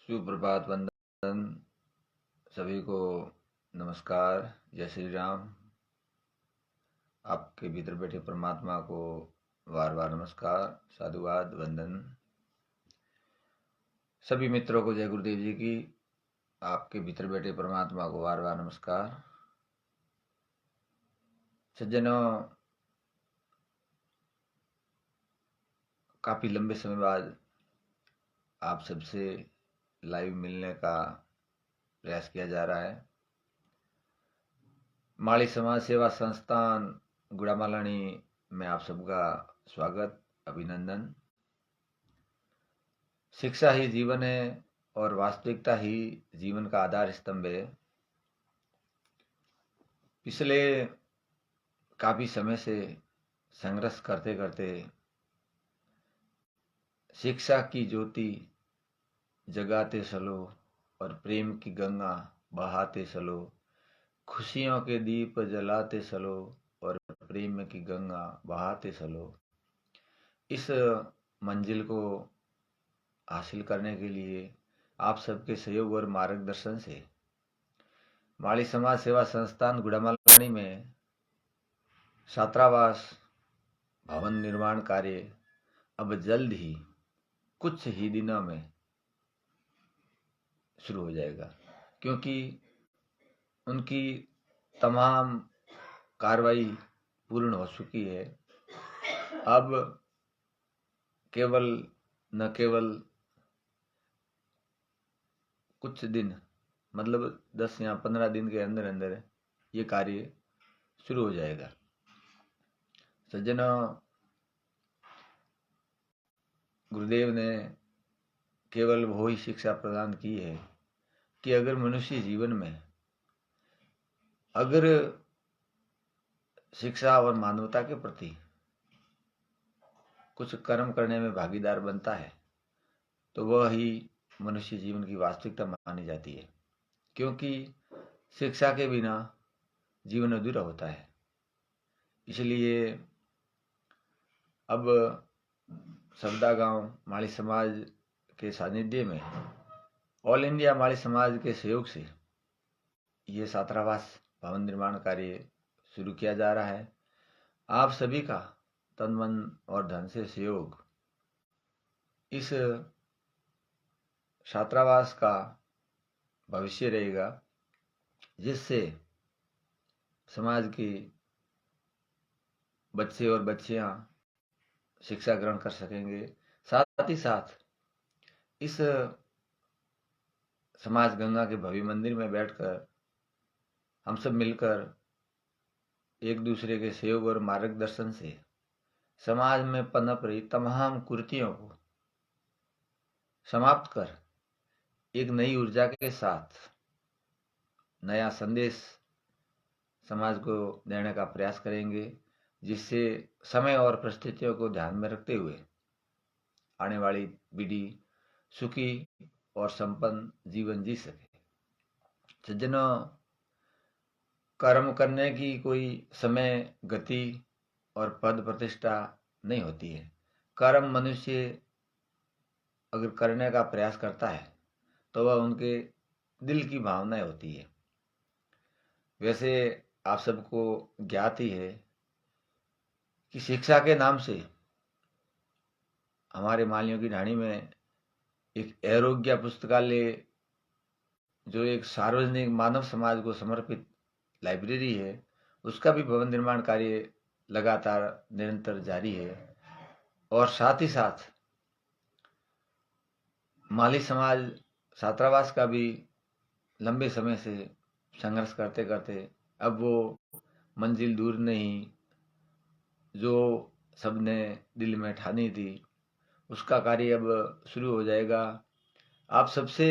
सुप्रभात वंदन सभी को। नमस्कार, जय श्री राम। आपके भीतर बैठे परमात्मा को बार बार नमस्कार, साधुवाद, वंदन। सभी मित्रों को जय गुरुदेव जी की। आपके भीतर बैठे परमात्मा को बार बार नमस्कार। सज्जनों, काफी लंबे समय बाद आप सबसे लाइव मिलने का प्रयास किया जा रहा है। माली समाज सेवा संस्थान गुड़ामालानी में आप सबका स्वागत, अभिनंदन। शिक्षा ही जीवन है और वास्तविकता ही जीवन का आधार स्तंभ है। पिछले काफी समय से संघर्ष करते करते शिक्षा की ज्योति जगाते चलो और प्रेम की गंगा बहाते चलो, खुशियों के दीप जलाते चलो और प्रेम की गंगा बहाते चलो। इस मंजिल को हासिल करने के लिए आप सबके सहयोग और मार्गदर्शन से माली समाज सेवा संस्थान गुड़ामालानी में छात्रावास भवन निर्माण कार्य अब जल्द ही कुछ ही दिनों में शुरू हो जाएगा, क्योंकि उनकी तमाम कार्रवाई पूर्ण हो चुकी है। अब न केवल कुछ दिन, मतलब 10 या 15 दिन के अंदर अंदर ये कार्य शुरू हो जाएगा। सज्जनों, गुरुदेव ने केवल वो ही शिक्षा प्रदान की है कि अगर मनुष्य जीवन में अगर शिक्षा और मानवता के प्रति कुछ कर्म करने में भागीदार बनता है तो वह ही मनुष्य जीवन की वास्तविकता मानी जाती है, क्योंकि शिक्षा के बिना जीवन अधूरा होता है। इसलिए अब सबदा गांव माली समाज के सानिध्य में ऑल इंडिया माली समाज के सहयोग से ये छात्रावास भवन निर्माण कार्य शुरू किया जा रहा है। आप सभी का तन मन और धन से सहयोग इस छात्रावास का भविष्य रहेगा, जिससे समाज के बच्चे और बच्चियां शिक्षा ग्रहण कर सकेंगे। साथ ही साथ इस समाज गंगा के भव्य मंदिर में बैठकर हम सब मिलकर एक दूसरे के सहयोग और मार्गदर्शन से समाज में पनप रही तमाम कुरीतियों को समाप्त कर एक नई ऊर्जा के साथ नया संदेश समाज को देने का प्रयास करेंगे, जिससे समय और परिस्थितियों को ध्यान में रखते हुए आने वाली पीढ़ी सुखी और संपन्न जीवन जी सके। सज्जनों, कर्म करने की कोई समय, गति और पद प्रतिष्ठा नहीं होती है। कर्म मनुष्य अगर करने का प्रयास करता है तो वह उनके दिल की भावनाएं होती है। वैसे आप सबको ज्ञात ही है कि शिक्षा के नाम से हमारे मालियों की ढाणी में एक आरोग्य पुस्तकालय, जो एक सार्वजनिक मानव समाज को समर्पित लाइब्रेरी है, उसका भी भवन निर्माण कार्य लगातार निरंतर जारी है। और साथ ही साथ माली समाज छात्रावास का भी लंबे समय से संघर्ष करते करते अब वो मंजिल दूर नहीं जो सबने दिल में ठानी थी, उसका कार्य अब शुरू हो जाएगा। आप सबसे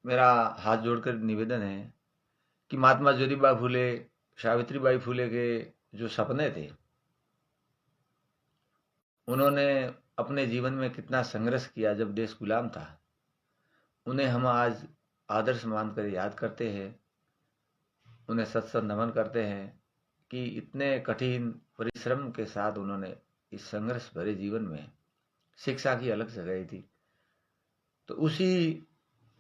मेरा हाथ जोड़कर निवेदन है कि महात्मा ज्योतिबा फूले, सावित्रीबाई फूले के जो सपने थे, उन्होंने अपने जीवन में कितना संघर्ष किया जब देश गुलाम था, उन्हें हम आज आदर्श मानकर याद करते हैं, उन्हें सत सत नमन करते हैं कि इतने कठिन परिश्रम के साथ उन्होंने इस संघर्ष भरे जीवन में शिक्षा की अलग जगाई थी। तो उसी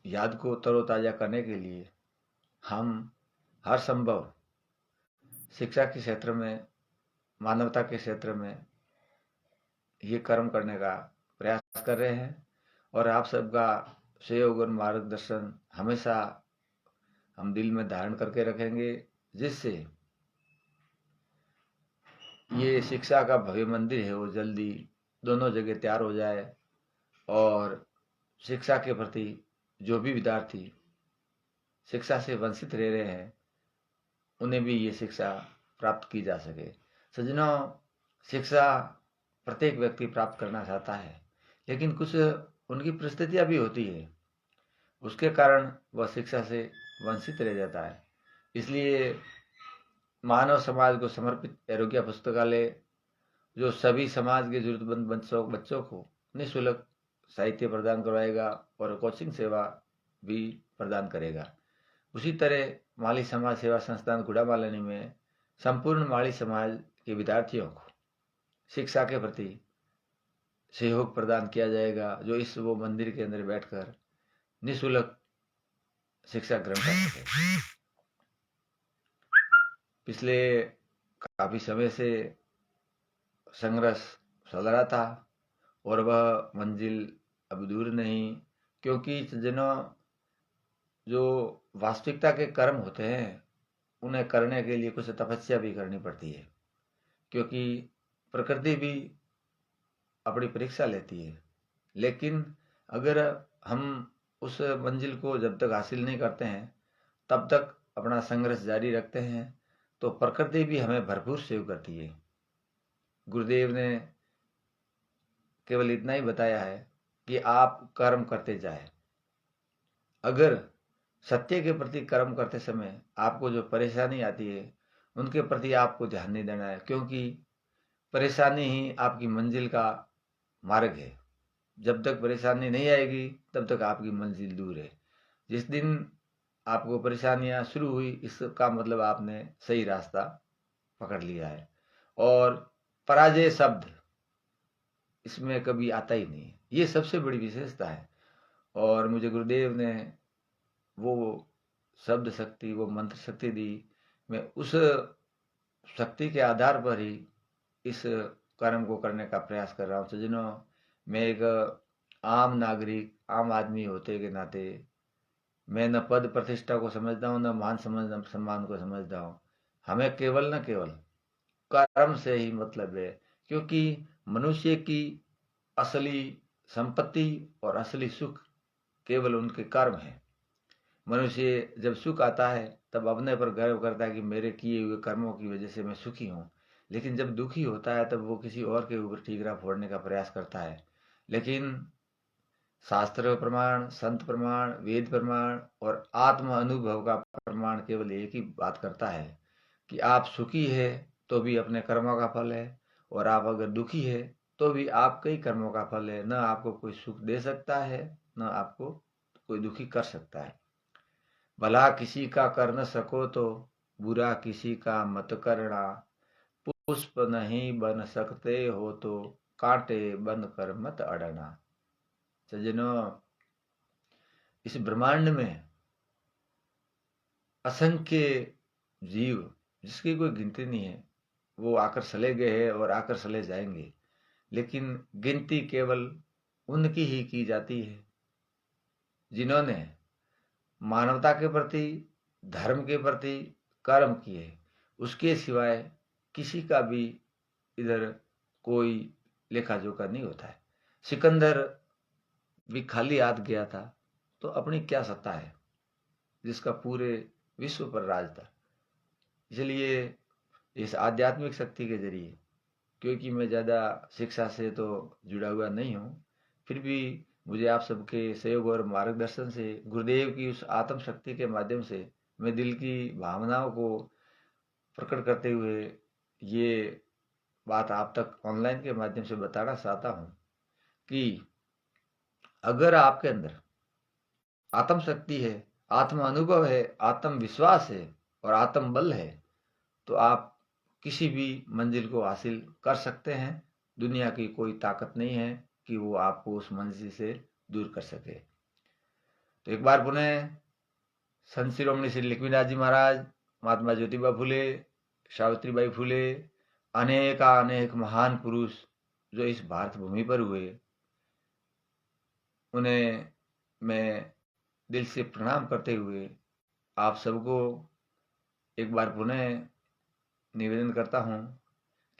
याद को तरोताज़ा करने के लिए हम हर संभव शिक्षा के क्षेत्र में, मानवता के क्षेत्र में ये कर्म करने का प्रयास कर रहे हैं। और आप सबका सहयोग और मार्गदर्शन हमेशा हम दिल में धारण करके रखेंगे, जिससे ये शिक्षा का भव्य मंदिर है वो जल्दी दोनों जगह तैयार हो जाए, और शिक्षा के प्रति जो भी विद्यार्थी शिक्षा से वंचित रह रहे हैं उन्हें भी ये शिक्षा प्राप्त की जा सके। सज्जनों, शिक्षा प्रत्येक व्यक्ति प्राप्त करना चाहता है, लेकिन कुछ उनकी परिस्थितियां भी होती है, उसके कारण वह शिक्षा से वंचित रह जाता है। इसलिए मानव समाज को समर्पित आरोग्य पुस्तकालय, जो सभी समाज के जरूरतमंद बच्चों को निःशुल्क साहित्य प्रदान करवाएगा और कोचिंग सेवा भी प्रदान करेगा। उसी तरह माली समाज सेवा संस्थान गुड़ामालानी में संपूर्ण माली समाज के विद्यार्थियों को शिक्षा के प्रति सहयोग प्रदान किया जाएगा, जो इस वो मंदिर के अंदर बैठकर निःशुल्क शिक्षा ग्रहण कर सके। पिछले काफी समय से संघर्ष चल रहा था और वह मंजिल अब दूर नहीं, क्योंकि जनों जो वास्तविकता के कर्म होते हैं उन्हें करने के लिए कुछ तपस्या भी करनी पड़ती है, क्योंकि प्रकृति भी अपनी परीक्षा लेती है। लेकिन अगर हम उस मंजिल को जब तक हासिल नहीं करते हैं तब तक अपना संघर्ष जारी रखते हैं तो प्रकृति भी हमें भरपूर सेव करती है। गुरुदेव ने केवल इतना ही बताया है कि आप कर्म करते जाए। अगर सत्य के प्रति कर्म करते समय आपको जो परेशानी आती है उनके प्रति आपको ध्यान नहीं देना है, क्योंकि परेशानी ही आपकी मंजिल का मार्ग है। जब तक परेशानी नहीं आएगी तब तक आपकी मंजिल दूर है। जिस दिन आपको परेशानियां शुरू हुई इसका मतलब आपने सही रास्ता पकड़ लिया है, और पराजय शब्द इसमें कभी आता ही नहीं। ये सबसे बड़ी विशेषता है, और मुझे गुरुदेव ने वो शब्द शक्ति, वो मंत्र शक्ति दी। मैं उस शक्ति के आधार पर ही इस कर्म को करने का प्रयास कर रहा हूँ। सज्जनों, मैं एक आम नागरिक, आम आदमी होते के नाते मैं न पद प्रतिष्ठा को समझता हूँ, न मान सम्मान को समझता हूँ। हमें केवल न केवल कर्म से ही मतलब है, क्योंकि मनुष्य की असली संपत्ति और असली सुख केवल उनके कर्म है। मनुष्य जब सुख आता है तब अपने पर गर्व करता है कि मेरे किए हुए कर्मों की वजह से मैं सुखी हूँ, लेकिन जब दुखी होता है तब वो किसी और के ऊपर ठीकरा फोड़ने का प्रयास करता है। लेकिन शास्त्र प्रमाण, संत प्रमाण, वेद प्रमाण और आत्म अनुभव का प्रमाण केवल एक ही बात करता है कि आप सुखी है तो भी अपने कर्मों का फल है, और आप अगर दुखी है तो भी आपके ही कर्मों का फल है। न आपको कोई सुख दे सकता है, न आपको कोई दुखी कर सकता है। भला किसी का कर न सको तो बुरा किसी का मत करना, पुष्प नहीं बन सकते हो तो कांटे बन कर मत अड़ना। सज्जनों, इस ब्रह्मांड में असंख्य जीव जिसकी कोई गिनती नहीं है, वो आकर चले गए हैं और आकर चले जाएंगे, लेकिन गिनती केवल उनकी ही की जाती है जिन्होंने मानवता के प्रति, धर्म के प्रति कर्म किए। उसके सिवाय किसी का भी इधर कोई लेखा जोखा नहीं होता है। सिकंदर भी खाली हाथ गया था तो अपनी क्या सत्ता है जिसका पूरे विश्व पर राज था। इसलिए इस आध्यात्मिक शक्ति के जरिए, क्योंकि मैं ज़्यादा शिक्षा से तो जुड़ा हुआ नहीं हूँ, फिर भी मुझे आप सबके सहयोग और मार्गदर्शन से, गुरुदेव की उस आत्म शक्ति के माध्यम से मैं दिल की भावनाओं को प्रकट करते हुए ये बात आप तक ऑनलाइन के माध्यम से बताना चाहता हूँ कि अगर आपके अंदर आत्म शक्ति है, आत्म अनुभव है, आत्मविश्वास है और आत्म बल है तो आप किसी भी मंजिल को हासिल कर सकते हैं। दुनिया की कोई ताकत नहीं है कि वो आपको उस मंजिल से दूर कर सके। तो एक बार पुनः संत शिरोमणि श्री लक्ष्मीनाथ जी महाराज, महात्मा ज्योतिबा फुले, सावित्रीबाई फुले, अनेक महान पुरुष जो इस भारत भूमि पर हुए, उन्हें मैं दिल से प्रणाम करते हुए आप सबको एक बार पुनः निवेदन करता हूँ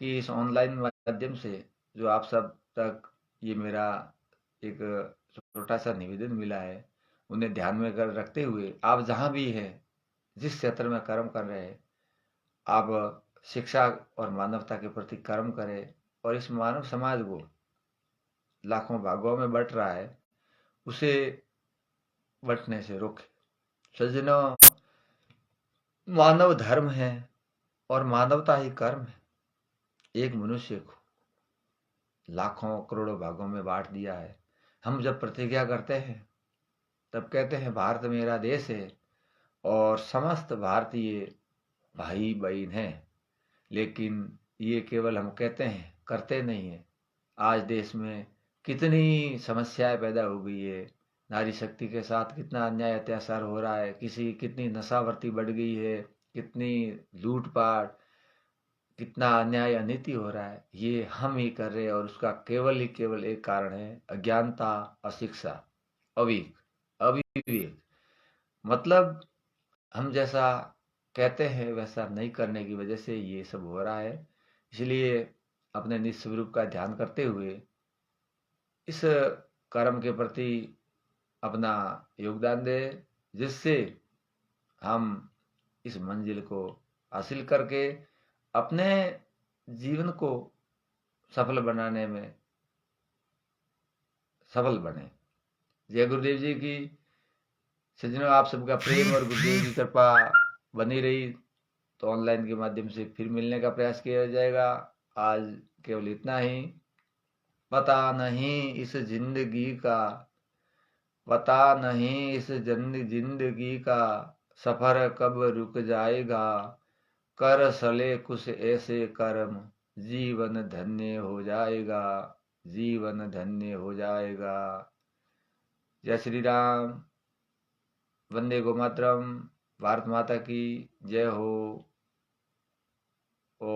कि इस ऑनलाइन माध्यम से जो आप सब तक ये मेरा एक छोटा सा निवेदन मिला है, उन्हें ध्यान में कर रखते हुए आप जहाँ भी हैं, जिस क्षेत्र में कर्म कर रहे हैं, आप शिक्षा और मानवता के प्रति कर्म करें और इस मानव समाज को लाखों भागों में बंट रहा है, उसे बंटने से रोके। सज्जनों, मानव धर्म है और मानवता ही कर्म है। एक मनुष्य को लाखों करोड़ों भागों में बांट दिया है। हम जब प्रतिज्ञा करते हैं तब कहते हैं भारत मेरा देश है और समस्त भारतीय भाई बहन हैं, लेकिन ये केवल हम कहते हैं, करते नहीं हैं। आज देश में कितनी समस्याएं पैदा हो गई है, नारी शक्ति के साथ कितना अन्याय अत्याचार हो रहा है, कितनी नशावर्ती बढ़ गई है, कितनी लूटपाट, कितना अन्याय अनिति हो रहा है, ये हम ही कर रहे हैं। और उसका केवल एक कारण है अज्ञानता, अशिक्षा, अविवेक। मतलब हम जैसा कहते हैं वैसा नहीं करने की वजह से ये सब हो रहा है। इसलिए अपने निज स्वरूप का ध्यान करते हुए इस कर्म के प्रति अपना योगदान दे, जिससे हम इस मंजिल को हासिल करके अपने जीवन को सफल बनाने में सफल बने। जय गुरुदेव जी की। सज्जनों, आप सबका प्रेम और गुरुदेव की कृपा बनी रही तो ऑनलाइन के माध्यम से फिर मिलने का प्रयास किया जाएगा। आज केवल इतना ही। पता नहीं इस जिंदगी का, पता नहीं इस जिंदगी का सफर कब रुक जाएगा। कर सले कुछ ऐसे कर्म, जीवन धन्य हो जाएगा, जीवन धन्य हो जाएगा। जय श्री राम। वंदे गो मातरम। भारत माता की जय हो। ओम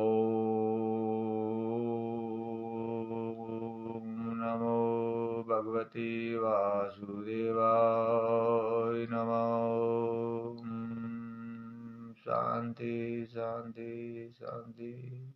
नमो भगवते वासुदेवाय नमः। शांति शांति शांति।